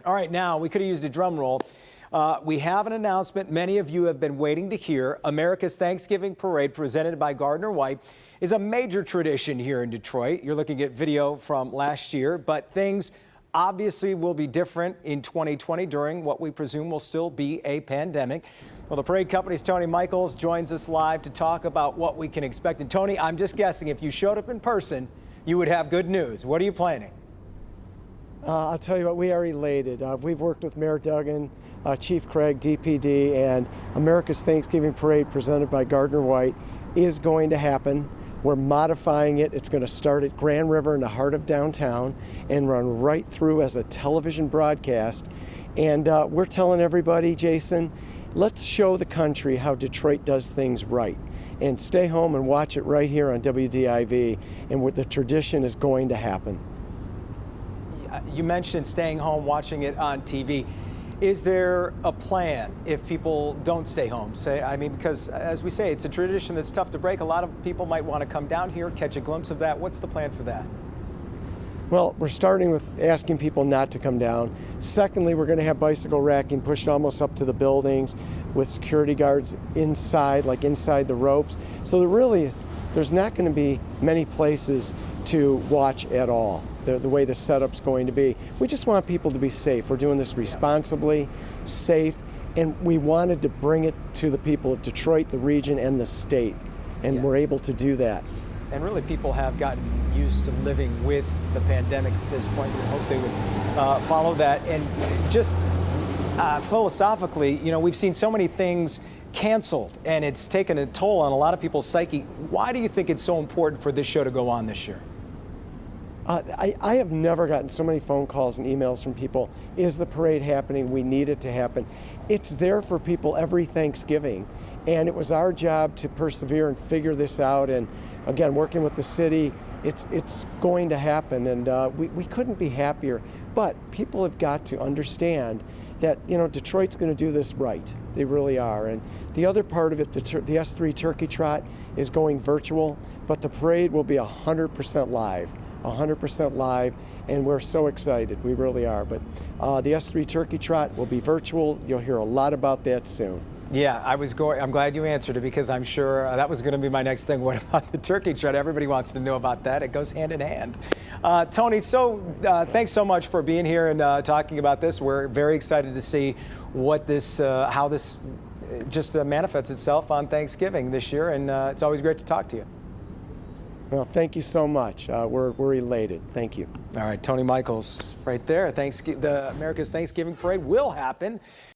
All right, now we could have used a drum roll. We have an announcement many of you have been waiting to hear. America's Thanksgiving Parade, presented by Gardner-White, is a major tradition here in Detroit. You're looking at video from last year, but things obviously will be different in 2020 during what we presume will still be a pandemic. Well, the parade company's Tony Michaels joins us live to talk about what we can expect. And Tony, I'm just guessing if you showed up in person, you would have good news. What are you planning? I'll tell you what, we are elated. We've worked with Mayor Duggan, Chief Craig, DPD, and America's Thanksgiving Parade presented by Gardner-White is going to happen. We're modifying it. It's going to start at Grand River in the heart of downtown and run right through as a television broadcast. And we're telling everybody, Jason, let's show the country how Detroit does things right. And stay home and watch it right here on WDIV, and what the tradition is going to happen. You mentioned staying home, watching it on TV. Is there a plan if people don't stay home? Because as we say, it's a tradition that's tough to break. A lot of people might want to come down here, catch a glimpse of that. What's the plan for that? Well, we're starting with asking people not to come down. Secondly, we're going to have bicycle racking pushed almost up to the buildings with security guards inside, like inside the ropes. So there's not going to be many places to watch at all, the way the setup's going to be. We just want people to be safe. We're doing this responsibly, safe, and we wanted to bring it to the people of Detroit, the region, and the state, and we're able to do that. And really, people have gotten used to living with the pandemic at this point. We hope they would follow that. And just philosophically, you know, we've seen so many things canceled, and it's taken a toll on a lot of people's psyche. Why do you think it's so important for this show to go on this year? I have never gotten so many phone calls and emails from people. Is the parade happening? We need it to happen. It's there for people every Thanksgiving, and it was our job to persevere and figure this out. And again, working with the city, it's going to happen, and we couldn't be happier. But people have got to understand that, you know, Detroit's going to do this right. They really are. And the other part of it, the S3 Turkey Trot is going virtual, but the parade will be 100% live. 100% live, and we're so excited. We really are. But the S3 Turkey Trot will be virtual. You'll hear a lot about that soon. Yeah, I'm glad you answered it, because I'm sure that was going to be my next thing. What about the Turkey Trot? Everybody wants to know about that. It goes hand in hand. Tony, thanks so much for being here and talking about this. We're very excited to see what how this just manifests itself on Thanksgiving this year, and it's always great to talk to you. Well, thank you so much. We're elated. Thank you. All right, Tony Michaels right there. The America's Thanksgiving Parade will happen.